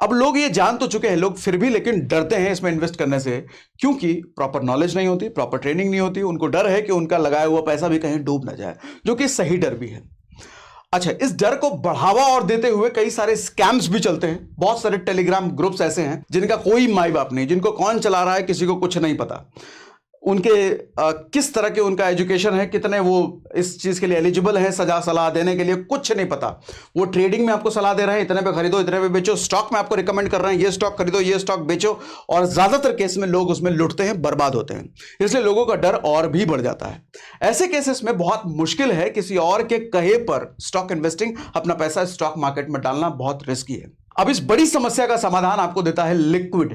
अब लोग ये जान तो चुके हैं लोग, फिर भी लेकिन डरते हैं इसमें इन्वेस्ट करने से, क्योंकि प्रॉपर नॉलेज नहीं होती, प्रॉपर ट्रेनिंग नहीं होती। उनको डर है कि उनका लगाया हुआ पैसा भी कहीं डूब ना जाए, जो कि सही डर भी है। अच्छा, इस डर को बढ़ावा और देते हुए कई सारे स्कैम्स भी चलते हैं। बहुत सारे टेलीग्राम ग्रुप्स ऐसे हैं जिनका कोई माई बाप नहीं, जिनको कौन चला रहा है किसी को कुछ नहीं पता। उनके किस तरह के उनका एजुकेशन है, कितने वो इस चीज के लिए एलिजिबल है सजा सलाह देने के लिए, कुछ नहीं पता। वो ट्रेडिंग में आपको सलाह दे रहे हैं, इतने पे खरीदो, इतने पे बेचो। स्टॉक में आपको रिकमेंड कर रहे हैं, ये स्टॉक खरीदो, ये स्टॉक बेचो। और ज्यादातर केस में लोग उसमें लुटते हैं, बर्बाद होते हैं। इसलिए लोगों का डर और भी बढ़ जाता है। ऐसे केसेस में बहुत मुश्किल है किसी और के कहे पर स्टॉक इन्वेस्टिंग, अपना पैसा स्टॉक मार्केट में डालना बहुत रिस्की है। अब इस बड़ी समस्या का समाधान आपको देता है लिक्विड।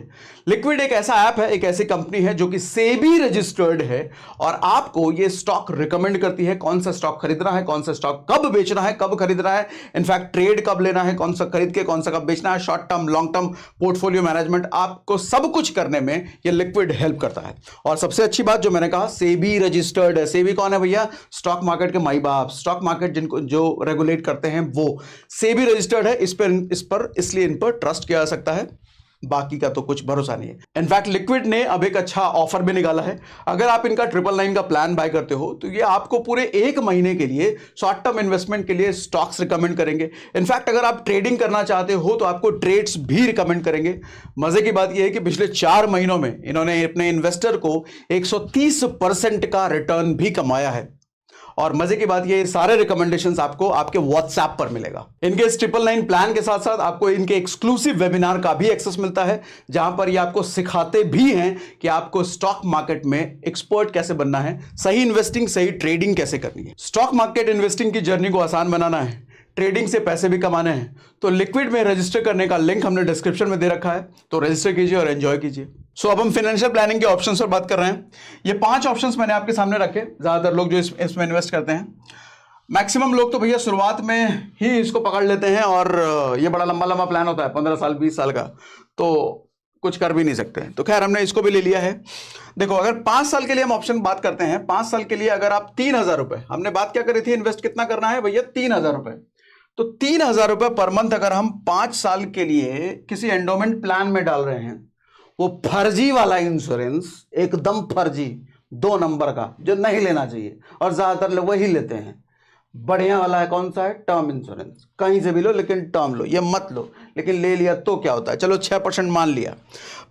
लिक्विड एक ऐसा ऐप है, एक ऐसी कंपनी है जो कि सेबी रजिस्टर्ड है और आपको ये स्टॉक रिकमेंड करती है, कौन सा स्टॉक खरीदना है, कौन सा स्टॉक कब बेचना है, कब खरीदना है, इनफैक्ट ट्रेड कब लेना है, कौन सा खरीद के कौन सा कब बेचना है, short term, long term, portfolio management, आपको सब कुछ करने में ये लिक्विड हेल्प करता है। और सबसे अच्छी बात जो मैंने कहा, सेबी रजिस्टर्ड है। सेबी कौन है भैया? स्टॉक मार्केट के माई बाप, स्टॉक मार्केट जिनको जो रेगुलेट करते हैं वो सेबी रजिस्टर्ड है। इस पर इसलिए इन पर ट्रस्ट किया जा सकता है, बाकी का तो कुछ भरोसा नहीं है। इनफैक्ट लिक्विड ने अब एक अच्छा ऑफर भी निकाला है। अगर आप इनका 999 का प्लान बाय करते हो तो ये आपको पूरे 1 महीने के लिए शॉर्ट टर्म इन्वेस्टमेंट के लिए स्टॉक्स रिकमेंड करेंगे। इनफैक्ट अगर आप ट्रेडिंग करना चाहते हो तो आपको ट्रेड्स भी रिकमेंड करेंगे। मजे की बात यह है कि पिछले 4 महीनों में इन्होंने अपने इन्वेस्टर को 130% का रिटर्न भी कमाया है। और मजे की बात ये सारे रिकमेंडेशंस आपको आपके व्हाट्सएप पर मिलेगा। इनके इस 999 प्लान के साथ साथ आपको इनके एक्सक्लूसिव वेबिनार का भी एक्सेस मिलता है, जहां पर ये आपको सिखाते भी हैं कि आपको स्टॉक मार्केट में एक्सपर्ट कैसे बनना है, सही इन्वेस्टिंग, सही ट्रेडिंग कैसे करनी है। स्टॉक मार्केट इन्वेस्टिंग की जर्नी को आसान बनाना है, ट्रेडिंग से पैसे भी कमाने हैं, तो लिक्विड में रजिस्टर करने का लिंक हमने डिस्क्रिप्शन में दे रखा है, तो रजिस्टर कीजिए और एंजॉय कीजिए। सो अब हम फाइनेंशियल प्लानिंग के ऑप्शंस पर बात कर रहे हैं। ये 5 ऑप्शंस मैंने आपके सामने रखे। ज्यादातर लोग जो इसमें इन्वेस्ट करते हैं, मैक्सिमम लोग तो भैया शुरुआत में ही इसको पकड़ लेते हैं और ये बड़ा लंबा लंबा प्लान होता है 15 साल 20 साल का, तो कुछ कर भी नहीं सकते। तो खैर हमने इसको भी ले लिया है। देखो, अगर 5 साल के लिए हम ऑप्शन बात करते हैं, 5 साल के लिए अगर आप 3,000 रुपए, हमने बात क्या करी थी, इन्वेस्ट कितना करना है भैया? 3,000 रुपए। तो 3,000 रुपए पर मंथ अगर हम 5 साल के लिए किसी एंडोमेंट प्लान में डाल रहे हैं, वो फर्जी वाला इंश्योरेंस, एकदम फर्जी 2 नंबर का, जो नहीं लेना चाहिए और ज्यादातर लोग वही लेते हैं। बढ़िया वाला है कौन सा है? Term insurance. कहीं से भी लो लेकिन टर्म लो, ये मत लो। लेकिन ले लिया तो क्या होता है, चलो 6% मान लिया,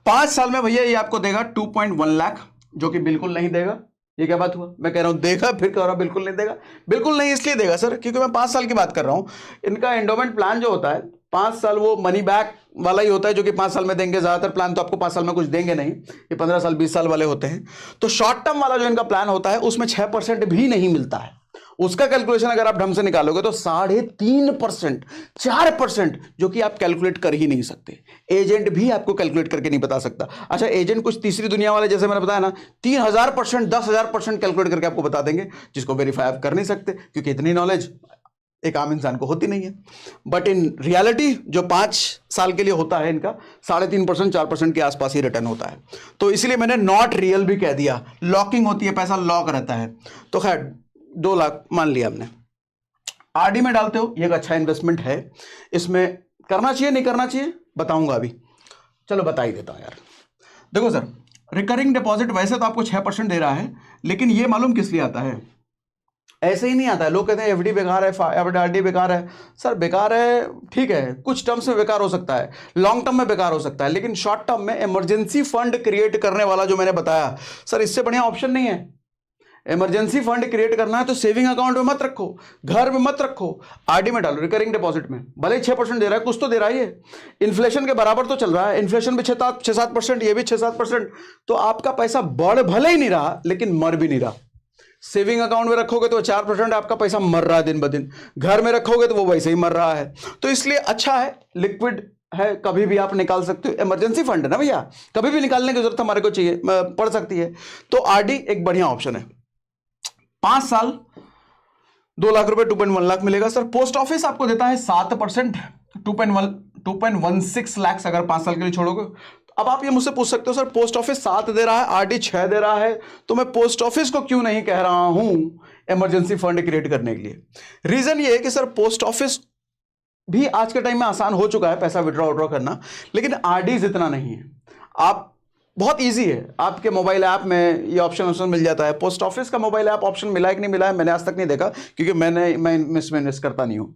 5 साल में भैया ये आपको देगा 2.1 लाख, जो कि बिल्कुल नहीं देगा। ये क्या बात हुआ? मैं कह रहा हूं देगा, फिर कह रहा हूं बिल्कुल नहीं देगा। बिल्कुल नहीं इसलिए देगा सर क्योंकि मैं 5 साल की बात कर रहा हूं। इनका एंडोमेंट प्लान जो होता है 5 साल वो मनी बैक वाला ही होता है, जो कि 5 साल में देंगे। ज्यादातर प्लान तो आपको 5 साल में कुछ देंगे नहीं, ये 15 साल 20 साल वाले होते हैं। तो शॉर्ट टर्म वाला जो इनका प्लान होता है उसमें 6% भी नहीं मिलता है। उसका कैलकुलेशन अगर आप ढंग से निकालोगे तो 3.5%, 4%, जो कि आप कैलकुलेट कर ही नहीं सकते। एजेंट भी आपको कैलकुलेट करके नहीं बता सकता। अच्छा, एजेंट कुछ तीसरी दुनिया वाले, जैसे मैंने बताया ना, 3000%, 10,000% कैलकुलेट करके आपको बता देंगे, जिसको वेरीफाई आप कर नहीं सकते क्योंकि इतनी नॉलेज एक आम इंसान को होती नहीं है। बट इन रियलिटी जो 5 साल के लिए होता है इनका 3.5%, 4% के आसपास ही रिटर्न होता है। तो इसलिए मैंने नॉट रियल भी कह दिया। लॉकिंग होती है, पैसा लॉक रहता है। तो खैर 2 लाख मान लिया हमने। आरडी में डालते हो, ये एक अच्छा इन्वेस्टमेंट है। इसमें करना चाहिए नहीं करना चाहिए बताऊंगा अभी। चलो बता ही देता हूं यार। देखो सर, रिकरिंग डिपॉजिट वैसे तो आपको 6% दे रहा है, लेकिन ये मालूम किस लिए आता है? ऐसे ही नहीं आता है। लोग कहते हैं एफडी बेकार है, आरडी बेकार है। सर बेकार है ठीक है, कुछ टर्म्स में बेकार हो सकता है, लॉन्ग टर्म में बेकार हो सकता है, लेकिन शॉर्ट टर्म में इमरजेंसी फंड क्रिएट करने वाला जो मैंने बताया सर, इससे बढ़िया ऑप्शन नहीं है। इमरजेंसी फंड क्रिएट करना है तो सेविंग अकाउंट में मत रखो, घर में मत रखो, आरडी में डालो, रिकरिंग डिपॉजिट में। भले ही 6% दे रहा है, कुछ तो दे रहा है, ये इन्फ्लेशन के बराबर तो चल रहा है। इन्फ्लेशन भी 6-7%, ये भी 6-7%। तो आपका पैसा बढ़ भले ही नहीं रहा लेकिन मर भी नहीं रहा। सेविंग अकाउंट में रखोगे तो 4%, आपका पैसा मर रहा है दिन ब दिन। घर में रखोगे तो वो वैसे ही मर रहा है। तो इसलिए अच्छा है, लिक्विड है, कभी भी आप निकाल सकते हो। इमरजेंसी फंड है ना भैया, कभी भी निकालने की जरूरत हमारे को चाहिए, पड़ सकती है। तो आरडी एक बढ़िया ऑप्शन है। 5 साल 2 लाख रुपए, 2.1 लाख मिलेगा सर। पोस्ट ऑफिस आपको देता है 7%, 2.16 लाख अगर 5 साल के लिए छोड़ोगे। अब आप ये मुझसे पूछ सकते हो सर, पोस्ट ऑफिस 7 दे रहा है, आरडी 6 दे रहा है, तो मैं पोस्ट ऑफिस को क्यों नहीं कह रहा हूं इमरजेंसी फंड क्रिएट करने के लिए? रीजन ये है कि सर पोस्ट ऑफिस भी आज के टाइम में आसान हो चुका है पैसा विड्रॉ करना, लेकिन आरडी जितना नहीं है। आप बहुत इजी है, आपके मोबाइल ऐप में ये ऑप्शन मिल जाता है। पोस्ट ऑफिस का मोबाइल ऐप ऑप्शन मिला है कि नहीं मिला है मैंने आज तक नहीं देखा, क्योंकि मैं इसमें इन्वेस्ट करता नहीं हूं।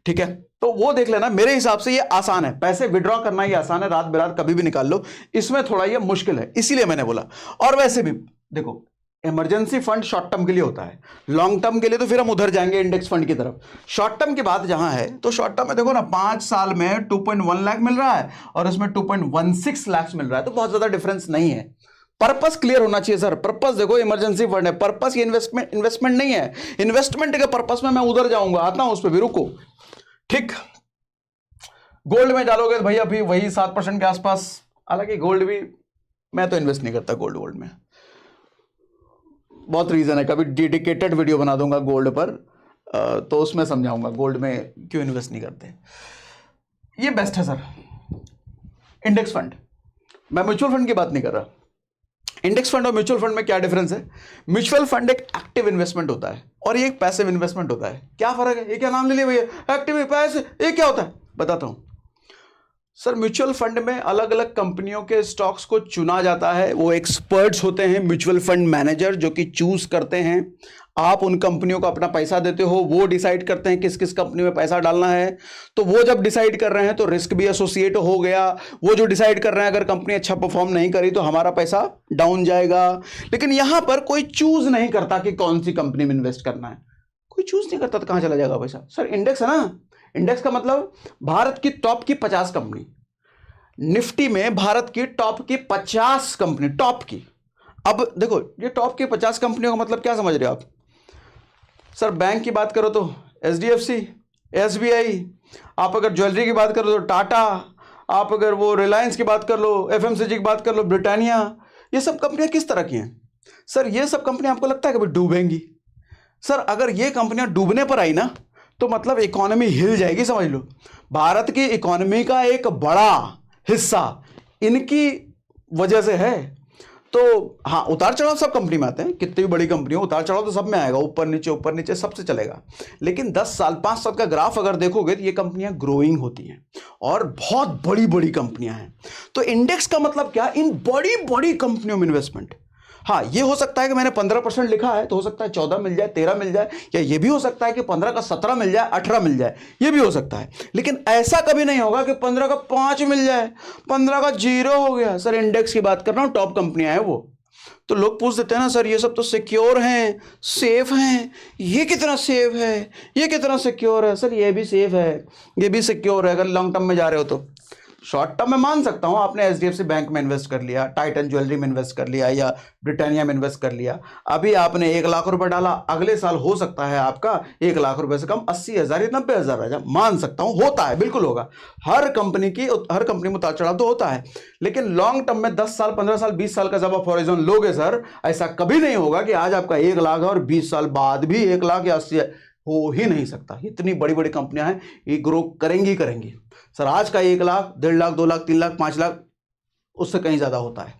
ठीक है, तो वो देख लेना। मेरे हिसाब से ये आसान है, पैसे विड्रॉ करना ही आसान है, रात बेरात कभी भी निकाल लो। इसमें थोड़ा ये मुश्किल है, इसीलिए मैंने बोला। और वैसे भी देखो, इमरजेंसी फंड शॉर्ट टर्म के लिए होता है, लॉन्ग टर्म के लिए तो फिर हम उधर जाएंगे इंडेक्स फंड की तरफ। शॉर्ट टर्म की बात जहां है, तो शॉर्ट टर्म में देखो ना, 5 साल में 2.1 लाख मिल रहा है और इसमें 2.16 लाख मिल रहा है, तो बहुत ज्यादा डिफरेंस नहीं है। पर्पस क्लियर होना चाहिए सर। पर्पस देखो, इमरजेंसी फंड है, पर्पस ये इन्वेस्टमेंट नहीं है। इन्वेस्टमेंट के पर्पस में मैं उधर जाऊंगा, आता हूं उस पर भी, रुको। ठीक, गोल्ड में डालोगे तो भैया भी वही 7% के आसपास। हालांकि गोल्ड भी मैं तो इन्वेस्ट नहीं करता गोल्ड में, बहुत रीजन है। कभी डेडिकेटेड वीडियो बना दूंगा गोल्ड पर, तो उसमें समझाऊंगा गोल्ड में क्यों इन्वेस्ट नहीं करते। ये बेस्ट है सर। इंडेक्स फंड, मैं म्यूचुअल फंड की बात नहीं कर रहा। इंडेक्स फंड और म्यूचुअल फंड में क्या डिफरेंस है? म्यूचुअल फंड एक एक्टिव इन्वेस्टमेंट होता है और ये एक पैसिव इन्वेस्टमेंट होता है। क्या फर्क है? ये क्या नाम ले लिया भैया, एक्टिव पैसिव, ये क्या होता है बताता हूं सर। म्यूचुअल फंड में अलग अलग कंपनियों के स्टॉक्स को चुना जाता है। वो एक्सपर्ट्स होते हैं म्यूचुअल फंड मैनेजर, जो कि चूज करते हैं। आप उन कंपनियों को अपना पैसा देते हो, वो डिसाइड करते हैं किस किस कंपनी में पैसा डालना है। तो वो जब डिसाइड कर रहे हैं तो रिस्क भी एसोसिएट हो गया। वो जो डिसाइड कर रहे हैं, अगर कंपनी अच्छा परफॉर्म नहीं करी तो हमारा पैसा डाउन जाएगा। लेकिन यहां पर कोई चूज नहीं करता कि कौन सी कंपनी में इन्वेस्ट करना है, कोई चूज नहीं करता, तो कहां चला जाएगा पैसा? सर इंडेक्स है ना, इंडेक्स का मतलब भारत की टॉप की 50 कंपनी। निफ्टी में भारत की टॉप की 50 कंपनी, टॉप की। अब देखो, ये टॉप की 50 कंपनियों का मतलब क्या समझ रहे हो आप? सर बैंक की बात करो तो एचडीएफसी, एसबीआई, आप अगर ज्वेलरी की बात करो तो टाटा, आप अगर वो रिलायंस की बात कर लो, एफएमसीजी की बात कर लो, ब्रिटानिया। ये सब कंपनियां किस तरह की हैं सर? ये सब कंपनियां आपको लगता है कि भाई डूबेंगी? सर अगर ये कंपनियां डूबने पर आई ना, तो मतलब इकोनॉमी हिल जाएगी, समझ लो। भारत की इकोनॉमी का एक बड़ा हिस्सा इनकी वजह से है। तो हाँ, उतार चढ़ाव सब कंपनी में आते हैं, कितनी भी बड़ी कंपनी हो उतार चढ़ाव तो सब में आएगा, ऊपर नीचे सबसे चलेगा। लेकिन 10 साल 5 साल का ग्राफ अगर देखोगे तो ये कंपनियां ग्रोइंग होती हैं और बहुत बड़ी बड़ी कंपनियां हैं। तो इंडेक्स का मतलब क्या, इन बड़ी बड़ी कंपनियों में इन्वेस्टमेंट। हाँ, ये हो सकता है कि मैंने 15% लिखा है तो हो सकता है 14 मिल जाए, 13 मिल जाए, या ये भी हो सकता है कि 15 का 17 मिल जाए, 18 मिल जाए, ये भी हो सकता है। लेकिन ऐसा कभी नहीं होगा कि 15 का 5 मिल जाए, 15 का 0 हो गया। सर इंडेक्स की बात कर रहा हूं, टॉप कंपनियां हैं वो। तो लोग पूछ देते हैं ना, सर ये सब तो सिक्योर हैं, सेफ हैं, ये कितना सेफ है, ये कितना सिक्योर है। सर ये भी सेफ है, ये भी सिक्योर है अगर लॉन्ग टर्म में जा रहे हो तो। शॉर्ट टर्म में मान सकता हूं, आपने एचडीएफसी बैंक में इन्वेस्ट कर लिया, टाइटन ज्वेलरी में इन्वेस्ट कर लिया, या ब्रिटानिया में इन्वेस्ट कर लिया, अभी आपने 1 लाख रुपए डाला, अगले साल हो सकता है आपका 1 लाख रुपए से कम 80,000 या 90,000 आ जाए, मान सकता हूं, होता है, बिल्कुल होगा। हर कंपनी में उतार चढ़ाव तो होता है। लेकिन लॉन्ग टर्म में 10 साल 15 साल 20 साल का जब आप हॉरिजॉन लोगे सर, ऐसा कभी नहीं होगा कि आज आपका 1 लाख है और 20 साल बाद भी 1 लाख या 80, हो ही नहीं सकता। इतनी बड़ी बड़ी कंपनियां हैं, ये ग्रो करेंगी। सर आज का 1 लाख, 1.5 लाख, 2 लाख, 3 लाख, 5 लाख, उससे कहीं ज्यादा होता है।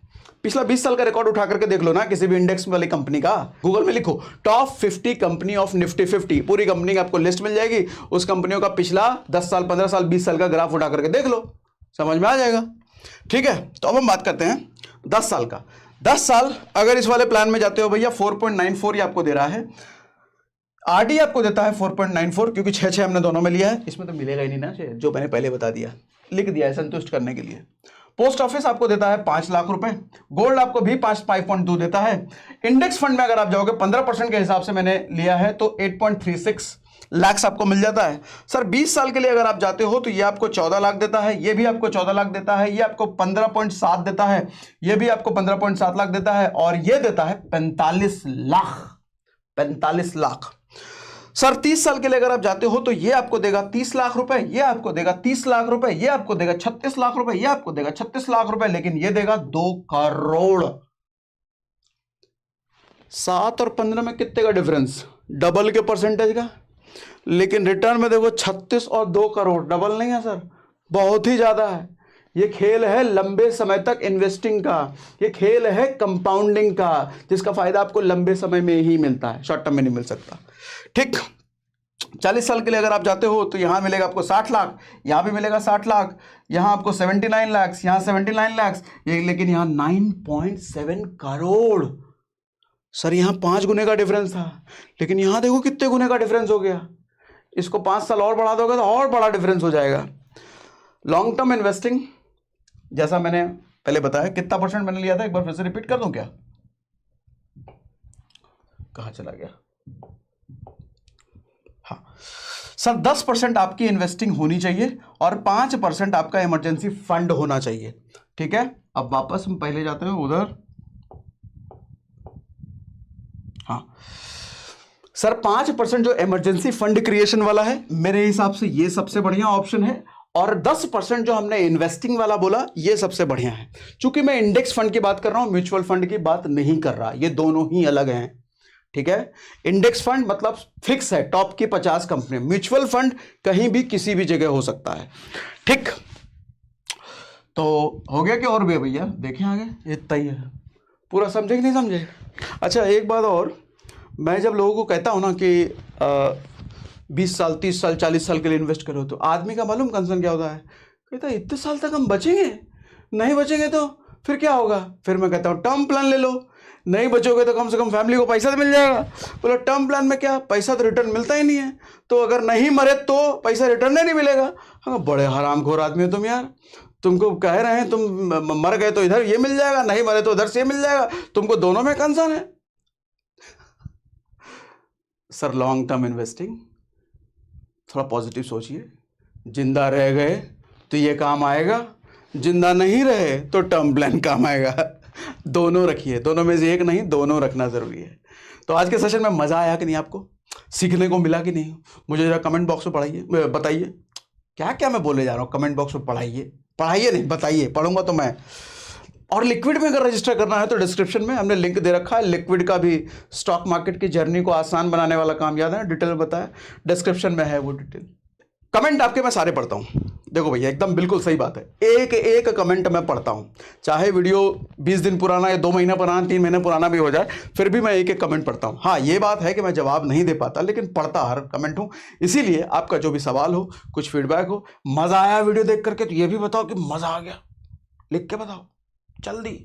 पिछला 20 साल का रिकॉर्ड उठा करके देख लो ना किसी भी इंडेक्स वाली कंपनी का। गूगल में लिखो टॉप 50 कंपनी ऑफ निफ्टी 50, पूरी कंपनी की आपको लिस्ट मिल जाएगी। उस कंपनियों का पिछला 10 साल 15 साल 20 साल का ग्राफ उठा करके देख लो, समझ में आ जाएगा। ठीक है, तो अब हम बात करते हैं 10 साल का। 10 साल अगर इस वाले प्लान में जाते हो भैया, 4.94 ये आपको दे रहा है। आरडी आपको देता है 4.94, क्योंकि 6 हमने दोनों में लिया है, इसमें तो मिलेगा ही नहीं ना, जो मैंने पहले बता दिया, लिख दिया है संतुष्ट करने के लिए। पोस्ट ऑफिस आपको देता है 5 लाख रुपए, गोल्ड आपको भी 5.2 देता है। इंडेक्स फंड में अगर आप जाओगे 15% के हिसाब से मैंने लिया है तो 8.36 लाख आपको मिल जाता है। सर 20 साल के लिए अगर आप जाते हो तो ये आपको 14 लाख देता है, ये भी आपको 14 लाख देता है, ये आपको 15.7 देता है, ये भी आपको 15.7 लाख देता है, और ये देता है 45 लाख। सर 30 साल के लिए अगर आप जाते हो तो ये आपको देगा 30 लाख रुपए, ये आपको देगा 30 लाख रुपए, ये आपको देगा 36 लाख रुपए, ये आपको देगा 36 लाख रुपए, लेकिन ये देगा 2 करोड़। 7 और 15 में कितने का डिफरेंस, डबल के परसेंटेज का। लेकिन रिटर्न में देखो 36 और 2 करोड़, डबल नहीं है सर, बहुत ही ज्यादा है। ये खेल है लंबे समय तक इन्वेस्टिंग का, ये खेल है कंपाउंडिंग का, जिसका फायदा आपको लंबे समय में ही मिलता है, शॉर्ट टर्म में नहीं मिल सकता। ठीक, 40 साल के लिए अगर आप जाते हो तो यहां मिलेगा आपको 60 लाख, यहां भी मिलेगा 60 लाख, यहां आपको 79 लाख, यहां 79 लाख, लेकिन यहां 9.7 करोड़। सर यहां 5 गुने का डिफरेंस था, लेकिन यहां देखो कितने गुने का डिफरेंस हो गया। इसको 5 साल और बढ़ा दोगे तो और बड़ा डिफरेंस हो जाएगा। लॉन्ग टर्म इन्वेस्टिंग, जैसा मैंने पहले बताया, कितना परसेंट मैंने लिया था, एक बार फिर से रिपीट कर दूं क्या, कहां चला गया। हाँ सर, 10% आपकी इन्वेस्टिंग होनी चाहिए और 5% आपका इमरजेंसी फंड होना चाहिए। ठीक है, अब वापस हम पहले जाते हैं उधर। हाँ सर, 5% जो इमरजेंसी फंड क्रिएशन वाला है, मेरे हिसाब से ये सबसे बढ़िया ऑप्शन है, और 10% जो हमने इन्वेस्टिंग वाला बोला, ये सबसे बढ़िया है। चूंकि मैं इंडेक्स फंड की बात कर रहा हूं, म्यूचुअल फंड की बात नहीं कर रहा, ये दोनों ही अलग हैं। ठीक है, इंडेक्स फंड मतलब फिक्स है, टॉप की 50 कंपनी। म्यूचुअल फंड कहीं भी किसी भी जगह हो सकता है। ठीक, तो हो गया कि और भी है भैया, देखें आगे, इतना ही है, पूरा समझे कि नहीं समझे। अच्छा एक बात और, मैं जब लोगों को कहता हूं ना कि 20 साल 30 साल 40 साल के लिए इन्वेस्ट करो, तो आदमी का मालूम कंसर्न क्या होता है, कहता है इतने साल तक हम बचेंगे, नहीं बचेंगे तो फिर क्या होगा। फिर मैं कहता हूँ टर्म प्लान ले लो, नहीं बचोगे तो कम से कम फैमिली को पैसा तो मिल जाएगा। बोलो टर्म प्लान में क्या, पैसा तो रिटर्न मिलता ही नहीं है, तो अगर नहीं मरे तो पैसा रिटर्न नहीं मिलेगा। हाँ, बड़े हरामखोर आदमी हो तुम यार, तुमको कह रहे हैं तुम मर गए तो इधर ये मिल जाएगा, नहीं मरे तो उधर से मिल जाएगा, तुमको दोनों में कंसर्न है। सर लॉन्ग टर्म इन्वेस्टिंग, थोड़ा पॉजिटिव सोचिए, जिंदा रह गए तो ये काम आएगा, जिंदा नहीं रहे तो टर्म प्लान काम आएगा। दोनों रखिए, दोनों में से एक नहीं, दोनों रखना जरूरी है। तो आज के सेशन में मजा आया कि नहीं, आपको सीखने को मिला कि नहीं, मुझे जरा कमेंट बॉक्स में बताइए। क्या क्या मैं बोले जा रहा हूँ, कमेंट बॉक्स में पढ़ाइए नहीं बताइए, पढ़ूंगा तो मैं। और लिक्विड में अगर रजिस्टर करना है तो डिस्क्रिप्शन में हमने लिंक दे रखा है, लिक्विड का भी, स्टॉक मार्केट की जर्नी को आसान बनाने वाला काम, याद है, डिटेल बताया, डिस्क्रिप्शन में है वो डिटेल। कमेंट आपके मैं सारे पढ़ता हूँ। देखो भैया एकदम बिल्कुल सही बात है। एक एक कमेंट मैं पढ़ता हूं, चाहे वीडियो 20 दिन पुराना या 2 महीना पुराना 3 महीने पुराना भी हो जाए, फिर भी मैं एक एक कमेंट पढ़ता हूं। हाँ ये बात है कि मैं जवाब नहीं दे पाता, लेकिन पढ़ता हर कमेंट हूं। इसीलिए आपका जो भी सवाल हो, कुछ फीडबैक हो, मजा आया वीडियो देख करके तो ये भी बताओ कि मजा आ गया, लिख के बताओ जल्दी।